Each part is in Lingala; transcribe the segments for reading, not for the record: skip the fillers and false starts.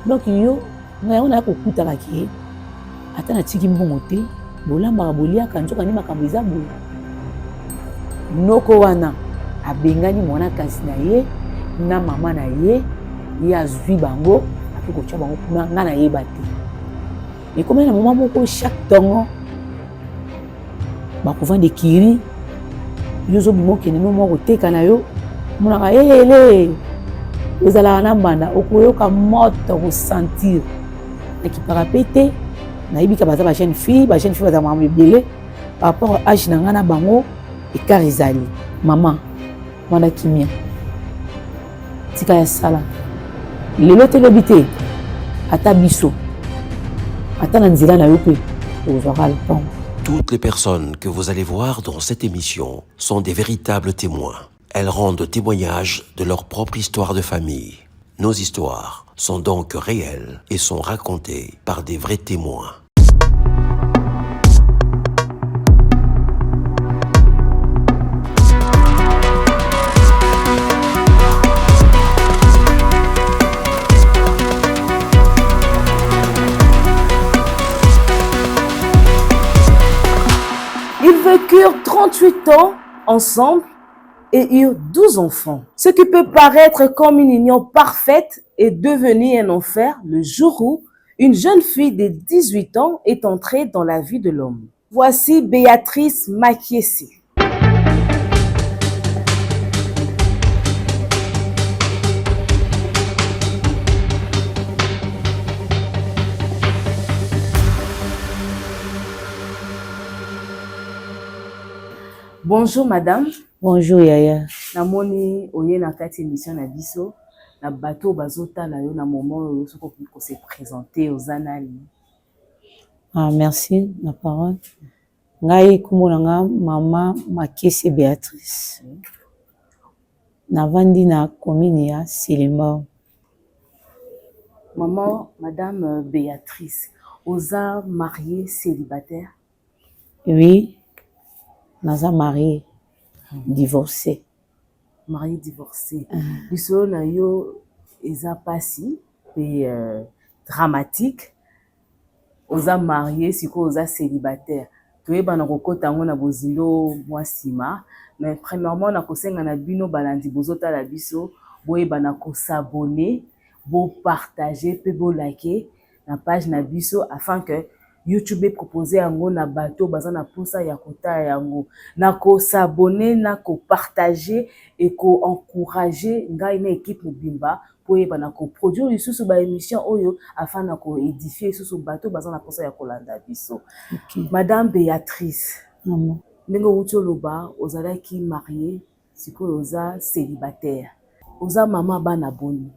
donc yo ngai on a kokutaka ke ata na tiki mbongo te bolambaka boliaka nzoka ni makambo eza boye noko wana abengani mwana kasi na ye na mama na ye ye azwi bango api kotia bango kuna nga na yeba te ekomeli na moma moko chaque ntongo bakovanda ekiri yo ozobima okende no mwa koteka na yo monaka ele ozalaka na mbanda okoyoka moto kosentir nakipaka pe te nayebika baza bajeune fille baza mama ebele par rapport age na nga na bango ekart ezali mama mwana kimia tika ya sala lelo telobi te ata biso ata na nzela na yo mpe ozwaka lopango. Toutes les personnes que vous allez voir dans cette émission sont des véritables témoins. Elles rendent témoignage de leur propre histoire de famille. Nos histoires sont donc réelles et sont racontées par des vrais témoins. Ils vécurent 38 ans ensemble et eurent 12 enfants. Ce qui peut paraître comme une union parfaite est devenu un enfer le jour où une jeune fille de 18 ans est entrée dans la vie de l'homme. Voici Béatrice Makiesi. Bonjour madame. Bonjour Yaya. Namoni oye na kati émission na biso na bateau bazota na yo na moment oyo soko ko se présenter aux anali. Ah merci la parole. Ngai komona nga mama Makiesi Béatrice. Navandi na commune ya Silimba. Maman madame Béatrice, oza mariée célibataire? Oui. Naza marié, divorcé. Marié, divorcé. Biso na yo eza pasi et dramatique. Oza marié, siko oza célibataire. Toyeba na kokota ngo na bozindo mwasima. Mais premièrement na kosenga na bino balandi bozota la biso, boyeba na ko s'abonner, bo partager pe bo liker na page na biso afin que YouTube proposé yango na bateau baza na posa ya kota yango na ko s'abonner na ko partager et ko encourager ngai na équipe mobimba po yeba na ko produire lisusu ba émission oyo afin na ko édifier lisusu bateau baza na posa ya kolanda biso. Okay. Madame Béatrice, ndenge wuti oloba ozalaki mariée sikoyo oza célibataire, oza mama bana boni.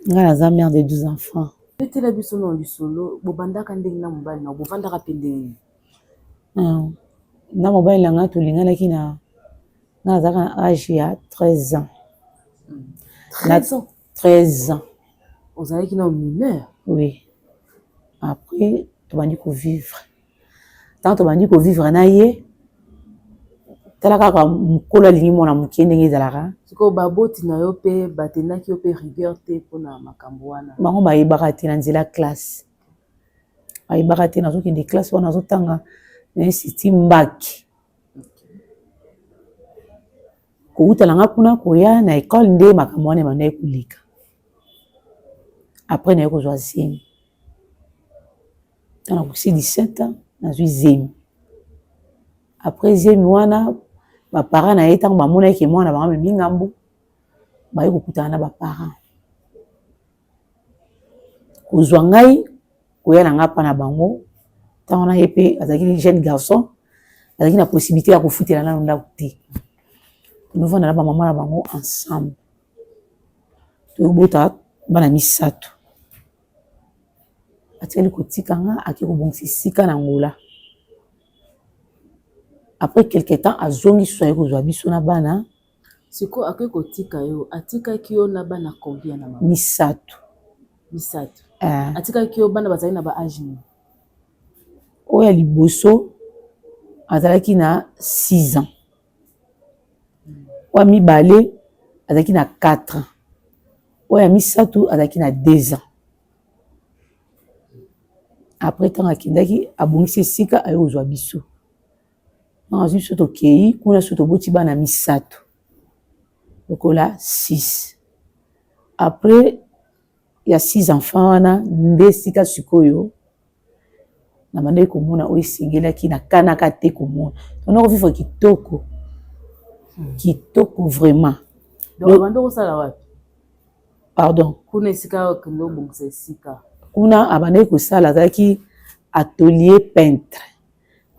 Nga naza mère de 12 enfants. Ete la biso no lisolo bobandaka ndenge na mobali na bovandaka pe ndenge na mobali na nga tolinganaki na nazalaka na âge ya 13 ans. 13 ans? 13 ans. Ozalaki na mineur? Oui. Après tobandi kovivre. Tant tobandi kovivre na ye tala kaka mokolo alingi mwana mokie ndenge ezalaka. Sikoyo baboti na yo mpe batendaki yo mpe rigueur te mpona makambo wana? Bango bayebaka te na nzela classe. Bayebaka te nazokende classe wana nazotanga na institut Mbaki. Koutala nga kuna koya na école nde makambo wana ebandaki koleka. Après naye kozwa zemi. Tana kosi 17 ans nazwi zemi. Après zemi wana baparents na ye ntango bamonaki mwana bango amemi ngambo baye kokutana na baparents. Kozwa ngai koya na nga mpa na bango ntango na ye mpe azalaki jeune garçon azalaki na possibilité ya kofutela nano ndako te. Novanda na bamama na bango ensemble. Toyobota bana misato. Atikali kotika nga ake kobongisa esika na ngola. Après quelque temps azongi soye kozwa biso na bana. Siko ake kotika yo atikaki yo na bana combien na mama? Misato. Misato. Atikaki yo bana bazali na ba âge ni? Oya liboso azalaki na 6 ans. Oya mibale azalaki na 4 ans. Oya misato azalaki na 2 ans. après tant akendaki abongisi esika ayo kozwa biso azwi biso tokei kuna so toboti bana misato lokola 6 après ya 6 enfants wana nde esika sikoyo na bandeki komona oyo esengelaki na kanaka te komona tona kovivre kitoko kitoko vraiment donc bando kosala wapi pardon kuna esika kende obongisa esika kuna abandeki kosala azalaki atelier peintre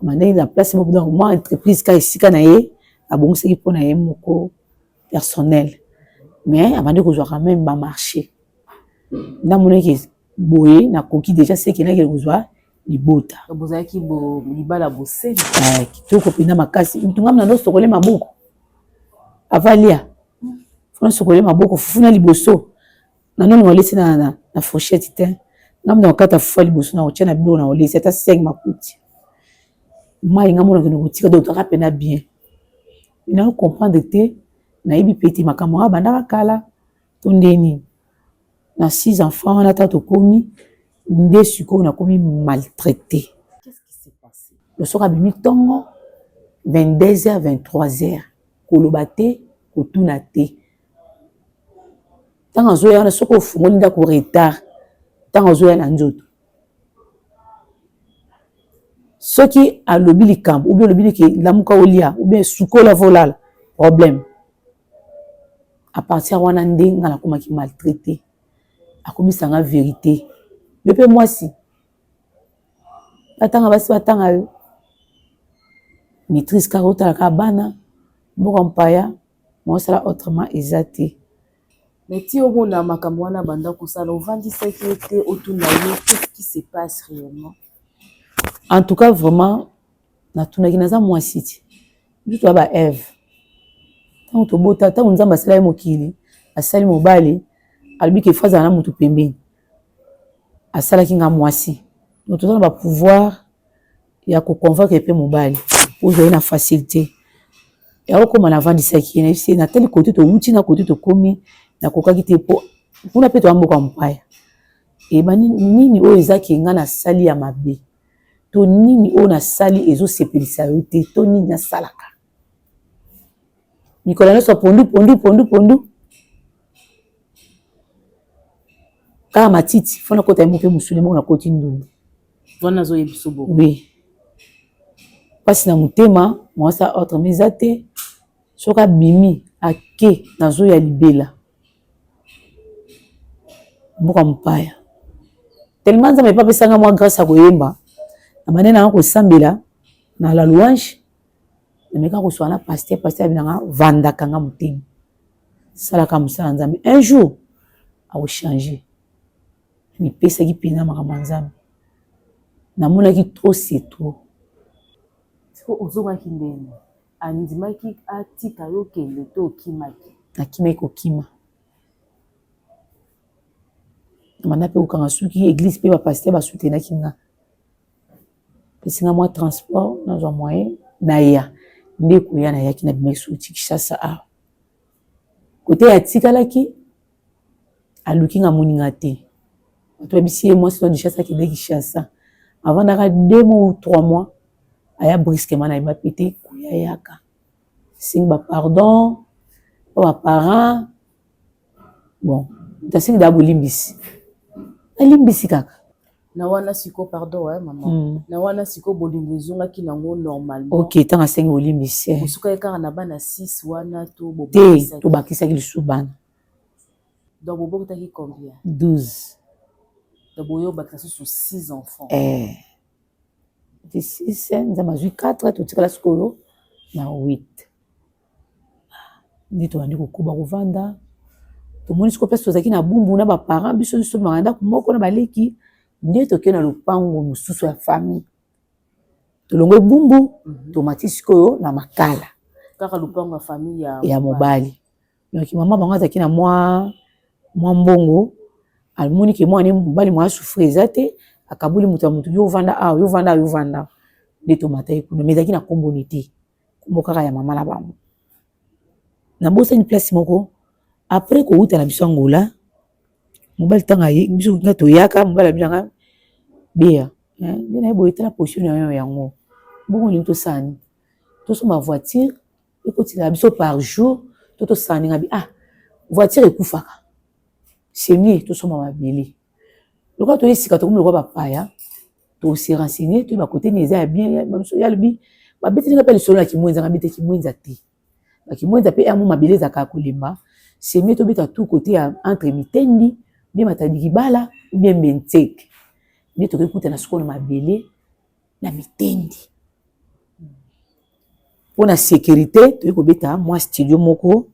abandeki na place moko donc mwa entreprise ka esika na ye abongisaki mpo na ye moko personnel mais abandeki kozwa quand même bamarché namonaki boye nakoki déjà sekenaki kozwa libota bozalaki libala boseni kitoko mpena makasi mtungamu na ndo sokole maboko avalia funa sokole maboko fufuna liboso nanoni olesi na fourchette te ngamu na okata fufa liboso na otia na biloko na olesi ata 5 makuti mai ngamu na kende kotika donc toka pena bien ina comprendre te nayebi peti makambo nga bandaka kala to ndeni na 6 enfants wana ata tokomi nde sikoyo nakomi maltraité. Qu'est-ce qui s'est passé? Le soir abimi tongo 22h 23h koloba te kotuna te tanga zoya na soko fungoli ndako retard tanga zoya na nzoto soki alobi likambo ou bien alobi ke lamuka olia ou bien sukola volala problème à partir wana nde nga nakomaki maltraité akomisanga vérité yo pe mwasi batanga basi batanga yo maîtrise kaka otalaka bana mboka mpaya mosala autrement eza te mais ti omona makambo wana banda kosala ovandisaki ete otuna yo qu'est-ce qui se passe réellement en tout cas vraiment natunaki naza mwasi ti biso toya ba Eve ntango tobota ntango nzambe asala ye mokili asali mobali alobi ke fazala na motu pembeni asalaki nga mwasi donc toza na bapouvoir ya koconvaincre mpe mobali ozwa ye na facilité yakokoma navandisaki ye nayebisi na tali kote towuti na kote tokomi nakokaki te mpo kuna mpe toya mboka mpaya eyeba nini oyo ezaki nga nasali ya mabe to nini oyo nasali ezosepelisa yo te to nini nasalaka mikolo nyonso pondu kaka matiti fona kota ye mpe mosuni moko na koti ndungu wana azoyebiso boko oui mpasi na motema mwasa autre eza te soki abimi ake na zoya libela mboka mopaya tellement nzambe epa apesanga mwa grâce ya koyemba na manene nanga kosambela na la louange nameka koswa na paster abinanga vandaka nga motema salaka mosala nzambe un jour akochange mipesaki mpena makambo ya nzambe namonaki trop c'est trop siko ozongaki ndeni andimaki atika yo kende to okimaki nakimaki kokima namanda mpe kokanga soki église mpe bapaster basoutenaki nga pesinga mwa transport nazwa moyen naya nde koya nayaki nabimaki soti Kinshasa awa kote atikalaki aluki nga moninga te bato babisi ye mwasi to Kinshasa akende Kinshasa avandaka 2 mois ou 3 mois aya brusquement na yeba pete koya yaka singi bapardon po baparent bon tasingi da bolimbisi alimbisi kaka na wana siko pardon maman na wana siko bolingo ezongaki nango normalement ok tanga sengi bolimbisi osuka kaka na bana 6 wana to te tobakisaki lisusu bana donc bobokitaki combien 12 donc boyobakisa susu 6 enfants 6 nzambe azwi 4 totikala sikoyo na 8 nde tobandi kokuba kovanda tomoni sikoyo mpe tozalaki na bumbu na baparent biso nyonso tomaka ndako moko na baleki nde tokei na lopango mosusu ya famille tolongwe bumbu tomati sikoyo na makala kaka lopango ya famille ya mobali yoki mama bango azalaki na mwa mbongo almoni ke mwana mobali mwa souffrir eza te akabuli moto ya moto yo vanda awa yo vanda yo vanda nde tomata ye kuna mais ezalaki na komboni te kombo kaka ya mama na bango nabosani place moko après kouta na biso Angola mobali tanga ye biso nga toyaka mobali abinanga beya nde na ye boye tala position na yo yango bongo lingi tosani tosomba voiture ekotika biso par jour to tosaninga bi voiture ekufaka c'est mieux tosomba mabele lokola toye sika tokomi lokola bapaya tose renseigner toyeba kote ni eza ya bien biso ya lobi babetelinga mpe lisolo na kimwenza nga bete kimwenza te bakimwenza mpe amo mabele ezaka kolemba c'est mieux tobeta tout côté ya entre mitendi bien matadiki bala ou bien menteke nde tokekutana sikoyo na mabele na mitendi mpona sécurité toyei kobeta mwa studio moko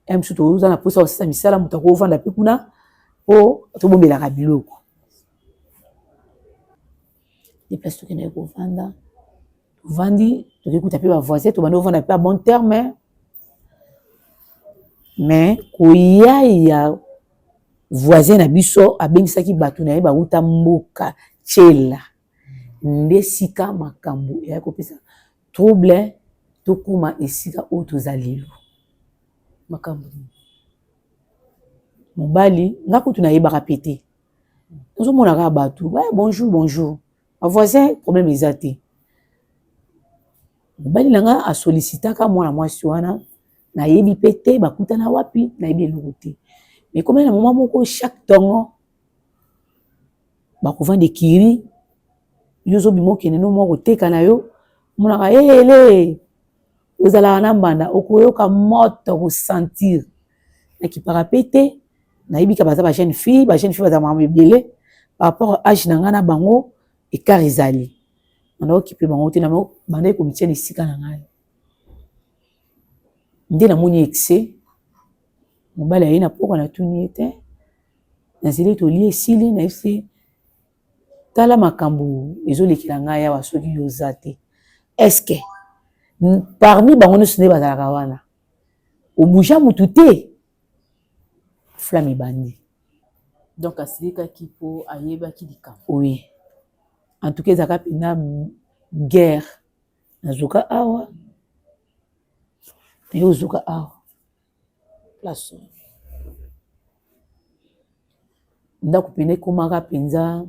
mosusu toza na mposa kosasa misala moto akovanda mpe kuna mpo tobombelaka biloko deplace tokendaki kovanda tovandi tokekuta mpe bavoisin tobandi kovanda mpe a bon terme mais koya ya voisin na biso abengisaki bato na ye bauta mboka tiela nde sika makambo eyai kopesa trouble tokuma esika oyo toza lelo makambo mobali nga kutu nayebaka pe te tozomonaka bato bonjour bonjour bavoisin problème eza te mobali na nga asollicitaka mwana mwasi wana nayebi pe te bakutana wapi nayebi eloko te mais comme na moment moko chaque tongo bakovanda ekiri yo ozobima okende no moko koteka na yo monaka ele ozalaka na mbanda okoyoka moto kosentir nakipaka pe te nayebika baza bajeune fille baza mama ebele par rapport age na ngai na bango ekart ezali banda okipe bango te na banda ekomitiana esika na ngai nde namoni exe mobali aye na poko natuni ye te nazeli tolie esili na ese tala makambo ezolekela ngai awa soki yoza te estce parmi bango nyonso nde bazalaka wana obuja mutu te flamme ebandi donc asilikaki mpo ayebaki likambo oui en tout cas ezalaka mpena guerre nazoka awa naye ozoka awa place ndako pene ekomaka mpenza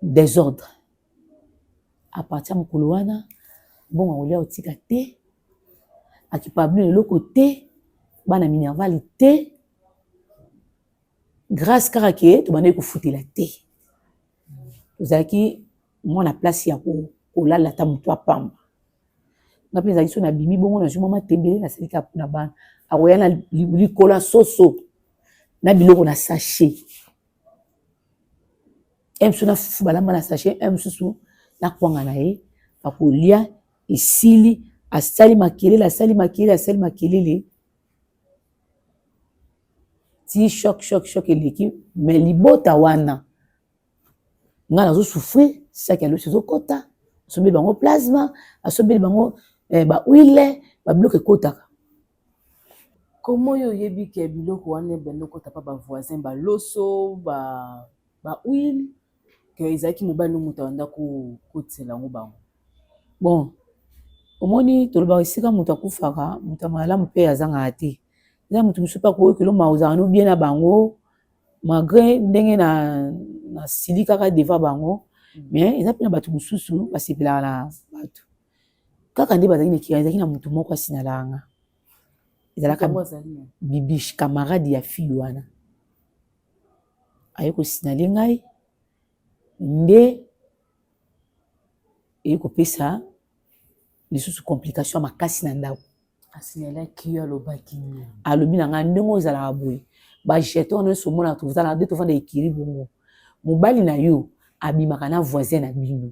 désordre à partir ya mokolo wana mbongo kolia otika te akipablo eloko te bana minervale te grâce kaka ke tobandaki kofutela te tozalaki mwana place ya kolala ata moto apamba nga mpe ezalaki so na bimi bongo nazwi mwa matembele nasalika mpona bana akoya na likolo ya soso na biloko na sachet mosusu na fufu balamba na sachet mosusu na kwanga na ye akolia esili asali makelele ti choc eleki mais libota wana nga nazosouffrir saki ya losi ezokota asombeli bango plasma asombeli bango bahuile babiloko ekotaka komo oyo oyebi ke biloko wana ebende okota mpa bavoisin baloso bahuile ke ezalaki mobali no moto abanda kotisela yango bango bon omoni tolobaka esika moto akufaka moto ya malamu mpe azangaka te eza moto mosusu mpe akoyoka eloko ozalaka no bien na bango malgré ndenge na sili kaka deva bango mais eza mpe na bato mosusu basepelaka na bato kaka nde bazalaki na ekira ezalaki na motu moko asinalanga ezalaka bibiche camarade ya fille wana aye kosinali ngai nde eye kopesa lisusu complication ya makasi na ndako asinalaki yo alobaki nini alobi na ngai ndenge ozalaka boye bajeton wana nyonso omonaka tozala nde tovanda ekiri bongo mobali na yo abimaka na voisin na bino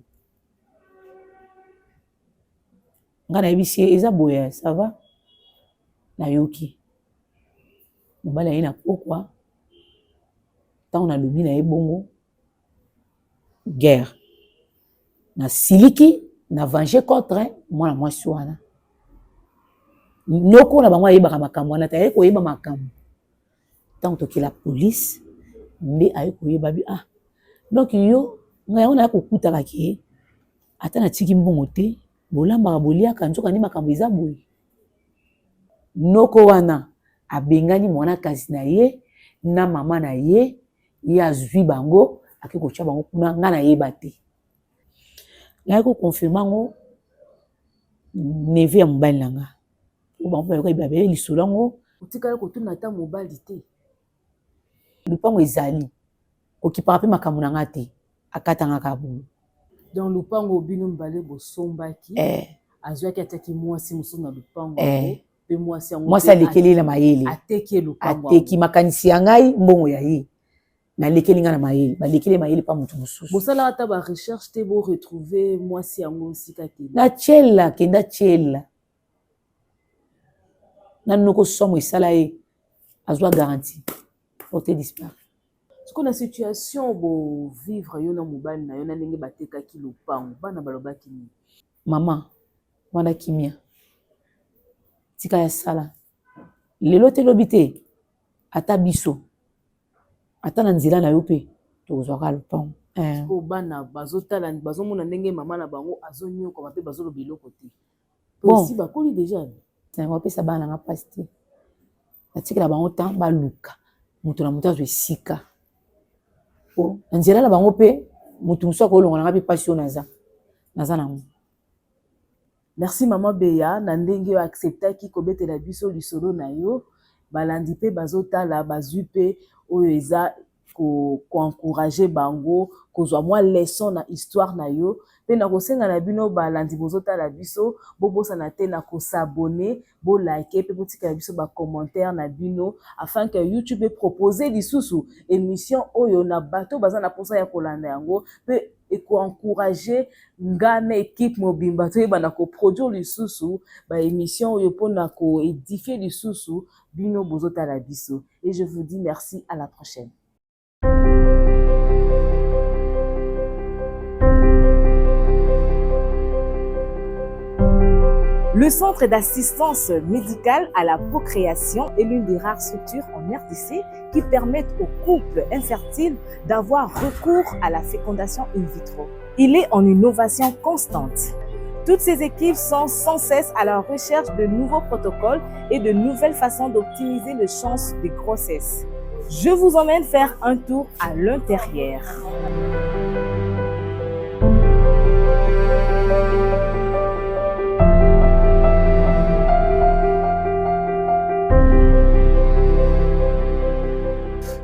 ngai nayebisi ye eza boye ça va nayoki mobali aye na pokwa ntango nalobi na ye bongo guerre nasiliki na venger contre mwana mwasi wana noko na bango ayebaka makambo wana te aye koyeba makambo ntango tokela police nde aye koyeba bi donc yo ngai yango naya kokutaka ke ata natiki mbongo te bolambaka boliaka nzoka ndi makambo eza boye noko wana abengani mwana kasi na ye na mama na ye ye azwi bango ake kotia bango kuna nga nayeba te ngai koconfirme yango neve ya mobali na nga po bango bayoka babe lisolo yango otikali kotuna ata mobali te lupango ezali okipaka mpe makambo na nga te akatanga ka bongo dans lupango bino mibale bosombaki azwaki ataki mwasi mosusu na lupango mpe mwasi yango mwasi alekeli na mayele ateki lupango ateki makanisi ya ngai mbongo ya ye nalekeli nga na mayele balekeli mayele pa motu mosusu bosalaka ata barecherche te boretrouve mwasi yango sika te na tiela kenda tiela nanu kosomo esala ye azwa garantie porte disparaît siko na situation bovivre yo na mobali na yo na ndenge batekaki lupango bana balobaki nini mama wana kimia tika ya sala lelo te lobi te ata biso ata na nzela na yo mpe tokozwaka lupango siko bana bazotala bazomona ndenge mama na bango azonyokoma mpe bazoloba eloko te posi bakoli deja opesa bana nanga mpasi te natikela bango tan baluka moto na moto azwa esika na nzela na bango mpe moto mosu akolonga nanga mpe mpasi oyo naza nango. Merci Maman Beya na ndenge yo acceptaki kobetela biso lisolo na yo balandi mpe bazotala bazwi mpe oyo eza ko-encourager bango kozwa mwa leçon na histoire na yo mpe na kosenga na bino balandi bozotala biso bobosana te na kosabone bolike mpe botikala biso bacommentaire na bino afin que YouTube propose lisusu émission oyo na bato baza na posa ya kolanda yango mpe eko-encourager nga na équipe mobimba toyeba na koproduire lisusu baémission oyo mpona koédifier lisusu bino bozotala biso et je vous dis merci à la prochaine. Le centre d'assistance médicale à la procréation est l'une des rares structures en RDC qui permettent aux couples infertiles d'avoir recours à la fécondation in vitro. Il est en innovation constante. Toutes ces équipes sont sans cesse à la recherche de nouveaux protocoles et de nouvelles façons d'optimiser les chances de grossesse. Je vous emmène faire un tour à l'intérieur.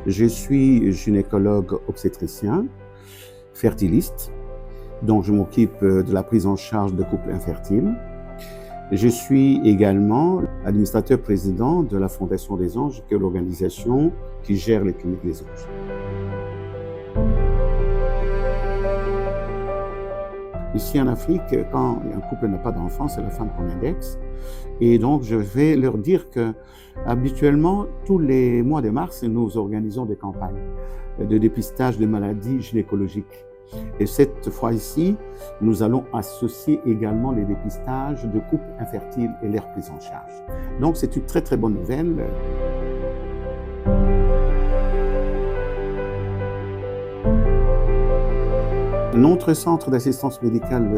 Je suis gynécologue obstétricien, fertiliste, donc je m'occupe de la prise en charge de couples infertiles. Je suis également administrateur président de la Fondation des Anges, qui est l'organisation qui gère les cliniques des Anges. Ici en Afrique, quand un couple n'a pas d'enfant, c'est la femme qu'on indexe. Et donc, je vais leur dire que habituellement, tous les mois de mars, nous organisons des campagnes de dépistage de maladies gynécologiques. Et cette fois-ci, nous allons associer également les dépistages de couples infertiles et leur prise en charge. Donc, c'est une très très bonne nouvelle. Notre centre d'assistance médicale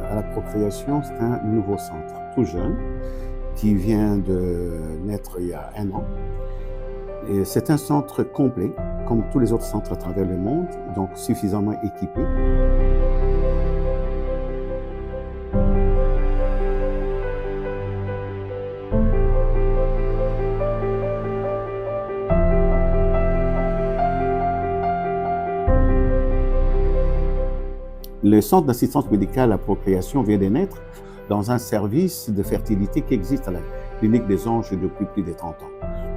à la procréation, c'est un nouveau centre, tout jeune, qui vient de naître il y a 1 an. Et c'est un centre complet, comme tous les autres centres à travers le monde, donc suffisamment équipé. Le centre d'assistance médicale à la procréation vient de naître dans un service de fertilité qui existe à la clinique des Anges depuis plus de 30 ans.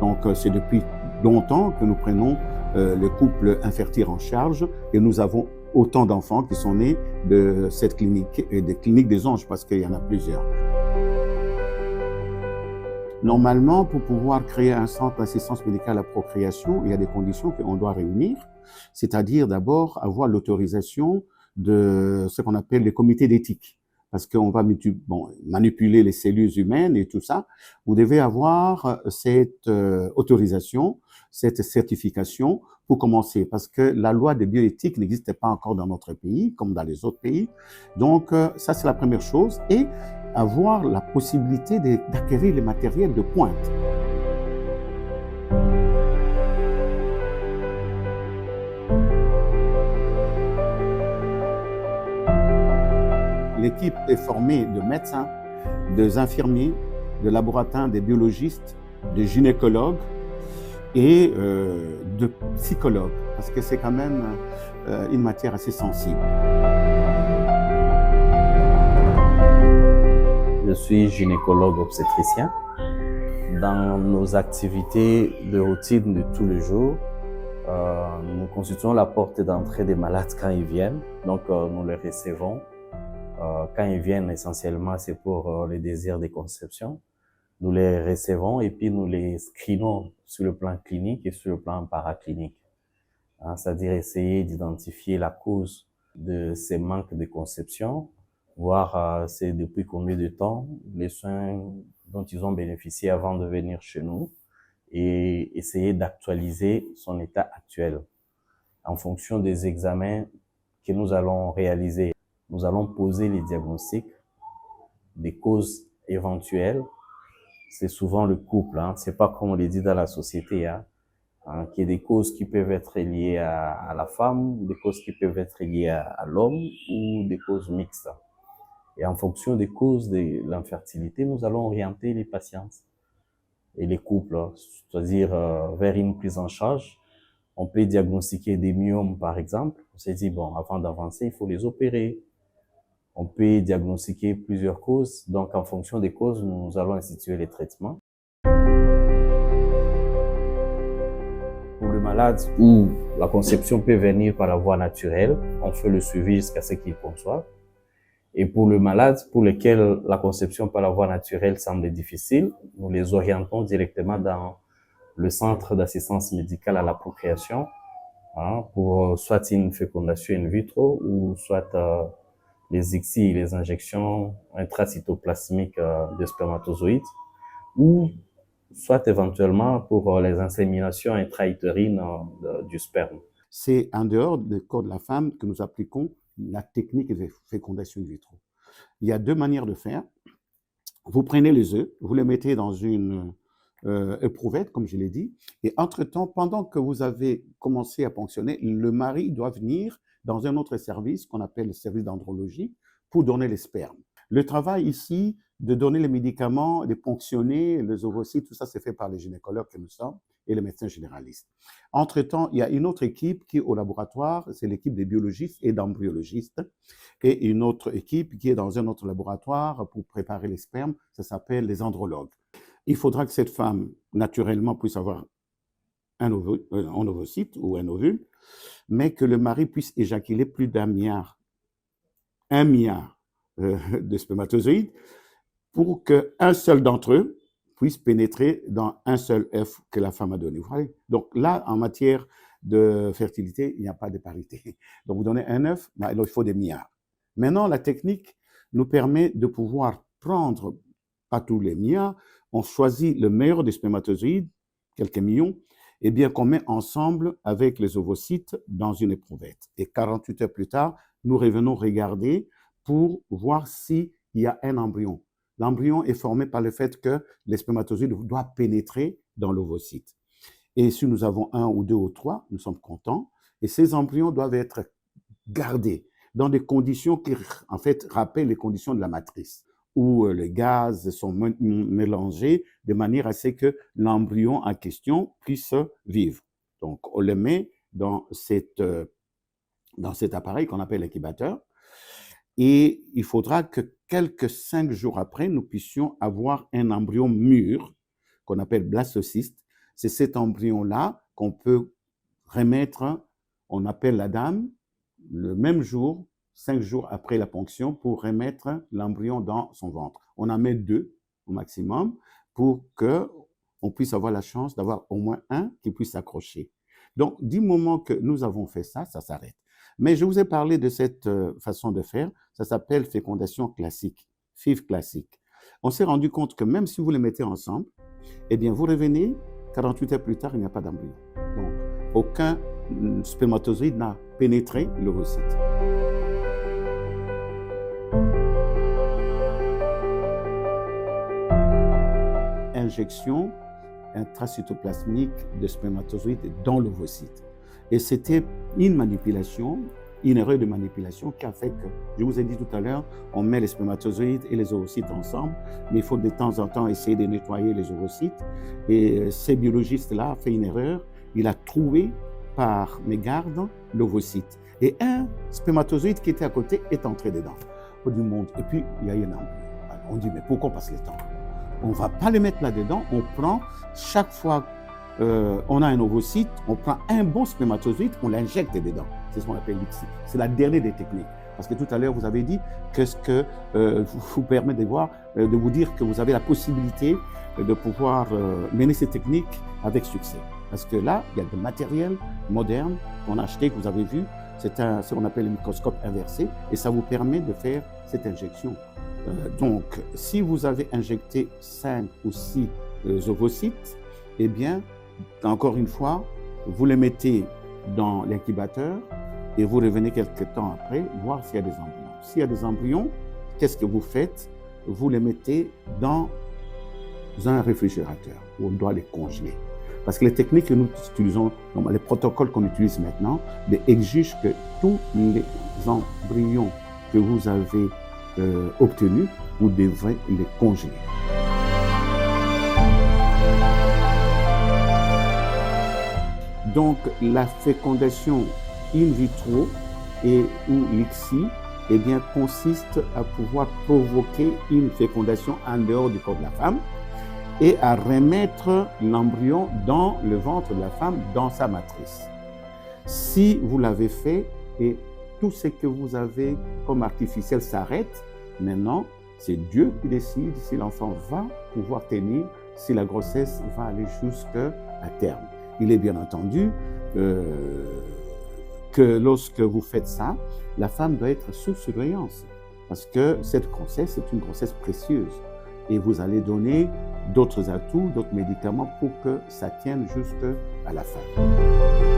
Donc c'est depuis longtemps que nous prenons le couple infertile en charge et nous avons autant d'enfants qui sont nés de cette clinique et des cliniques des Anges parce qu'il y en a plusieurs. Normalement, pour pouvoir créer un centre d'assistance médicale à la procréation, il y a des conditions qu'on doit réunir, c'est-à-dire d'abord avoir l'autorisation de ce qu'on appelle les comités d'éthique. Parce qu'on va manipuler les cellules humaines et tout ça. Vous devez avoir cette autorisation, cette certification pour commencer. Parce que la loi de bioéthique n'existe pas encore dans notre pays, comme dans les autres pays. Donc, ça, c'est la première chose. Et avoir la possibilité d'acquérir les matériels de pointe. équipe est formée de médecins, des infirmiers, de laboratoires, des biologistes, de gynécologues et de psychologues, parce que c'est quand même une matière assez sensible. Je suis gynécologue obstétricien. Dans nos activités de routine de tous les jours, nous constituons la porte d'entrée des malades quand ils viennent. Donc, nous les recevons. Quand ils viennent, essentiellement, c'est pour les désirs de conception. Nous les recevons et puis nous les screenons sur le plan clinique et sur le plan paraclinique. C'est-à-dire essayer d'identifier la cause de ces manques de conception, voir c'est depuis combien de temps les soins dont ils ont bénéficié avant de venir chez nous et essayer d'actualiser son état actuel. En fonction des examens que nous allons réaliser, nous allons poser les diagnostics des causes éventuelles. C'est souvent le couple, c'est pas comme on le dit dans la société, qu'il y a des causes qui peuvent être liées à la femme, des causes qui peuvent être liées à l'homme ou des causes mixtes. Et en fonction des causes de l'infertilité, nous allons orienter les patientes et les couples, c'est-à-dire vers une prise en charge. On peut diagnostiquer des myomes, par exemple. On s'est dit, bon, avant d'avancer, il faut les opérer. On peut diagnostiquer plusieurs causes. Donc, en fonction des causes, nous allons instituer les traitements. Pour le malade où la conception peut venir par la voie naturelle, on fait le suivi jusqu'à ce qu'il conçoive. Et pour le malade pour lequel la conception par la voie naturelle semble difficile, nous les orientons directement dans le centre d'assistance médicale à la procréation, pour soit une fécondation in vitro ou soit les ICSI, les injections intracytoplasmiques de spermatozoïdes, ou soit éventuellement pour les inséminations intra-utérines du sperme. C'est en dehors du corps de la femme que nous appliquons la technique de fécondation in vitro. Il y a deux manières de faire. Vous prenez les œufs, vous les mettez dans une éprouvette, comme je l'ai dit, et entre-temps, pendant que vous avez commencé à ponctionner, le mari doit venir dans un autre service qu'on appelle le service d'andrologie pour donner les spermes. Le travail ici de donner les médicaments, de ponctionner les ovocytes, tout ça c'est fait par les gynécologues que nous sommes et les médecins généralistes. Entre-temps, il y a une autre équipe qui est au laboratoire, c'est l'équipe des biologistes et d'embryologistes, et une autre équipe qui est dans un autre laboratoire pour préparer les spermes, ça s'appelle les andrologues. Il faudra que cette femme, naturellement, puisse avoir un ovocyte ou un ovule, mais que le mari puisse éjaculer plus d'un milliard, de spermatozoïdes pour qu'un seul d'entre eux puisse pénétrer dans un seul œuf que la femme a donné. Vous voyez? Donc là, en matière de fertilité, il n'y a pas de parité. Donc vous donnez un œuf, mais il faut des milliards. Maintenant, la technique nous permet de pouvoir prendre, pas tous les milliards, on choisit le meilleur des spermatozoïdes, quelques millions, et bien qu'on met ensemble avec les ovocytes dans une éprouvette. Et 48 heures plus tard, nous revenons regarder pour voir s'il y a un embryon. L'embryon est formé par le fait que les spermatozoïdes doivent pénétrer dans l'ovocyte. Et si nous avons un ou deux ou trois, nous sommes contents. Et ces embryons doivent être gardés dans des conditions qui, en fait, rappellent les conditions de la matrice, où les gaz sont mélangés de manière à ce que l'embryon en question puisse vivre. Donc, on le met dans cet appareil qu'on appelle l'incubateur. Et il faudra que quelques 5 jours après, nous puissions avoir un embryon mûr, qu'on appelle blastocyste. C'est cet embryon-là qu'on peut remettre, on appelle la dame, le même jour, 5 jours après la ponction, pour remettre l'embryon dans son ventre. On en met 2 au maximum pour qu'on puisse avoir la chance d'avoir au moins un qui puisse s'accrocher. Donc, du moment que nous avons fait ça, ça s'arrête. Mais je vous ai parlé de cette façon de faire, ça s'appelle fécondation classique, FIV classique. On s'est rendu compte que même si vous les mettez ensemble, eh bien vous revenez, 48 heures plus tard, il n'y a pas d'embryon. Donc, aucun spermatozoïde n'a pénétré l'ovocyte. Injection intracytoplasmique de spermatozoïdes dans l'ovocyte. Et c'était une manipulation une erreur de manipulation qui a fait que, je vous ai dit tout à l'heure, on met les spermatozoïdes et les oocytes ensemble, mais il faut de temps en temps essayer de nettoyer les oocytes. Et ce biologiste-là a fait une erreur, il a trouvé par mégarde l'ovocyte. Et un spermatozoïde qui était à côté est entré dedans. Au du monde. Et puis, il y a eu un embryon. Alors, on dit, mais pourquoi on passe le temps? On ne va pas le mettre là-dedans, on prend chaque fois on a un ovocyte, on prend un bon spermatozoïde, on l'injecte dedans. C'est ce qu'on appelle l'ICSI. C'est la dernière des techniques. Parce que tout à l'heure, vous avez dit que ce que vous permet de voir, de vous dire que vous avez la possibilité de pouvoir mener ces techniques avec succès. Parce que là, il y a des matériels modernes qu'on a achetés, que vous avez vu. C'est ce qu'on appelle le microscope inversé et ça vous permet de faire cette injection. Donc, si vous avez injecté 5 ou 6 ovocytes, eh bien, encore une fois, vous les mettez dans l'incubateur et vous revenez quelques temps après voir s'il y a des embryons. S'il y a des embryons, qu'est-ce que vous faites? Vous les mettez dans un réfrigérateur où on doit les congeler. Parce que les techniques que nous utilisons, les protocoles qu'on utilise maintenant, exigent que tous les embryons que vous avez obtenus, vous devrez les congeler. Donc, la fécondation in vitro et ou l'ICSI, eh bien, consiste à pouvoir provoquer une fécondation en dehors du corps de la femme et à remettre l'embryon dans le ventre de la femme, dans sa matrice. Si vous l'avez fait et tout ce que vous avez comme artificiel s'arrête, maintenant, c'est Dieu qui décide si l'enfant va pouvoir tenir, si la grossesse va aller jusqu'à terme. Il est bien entendu que lorsque vous faites ça, la femme doit être sous surveillance parce que cette grossesse est une grossesse précieuse et vous allez donner d'autres atouts, d'autres médicaments pour que ça tienne jusqu'à la fin.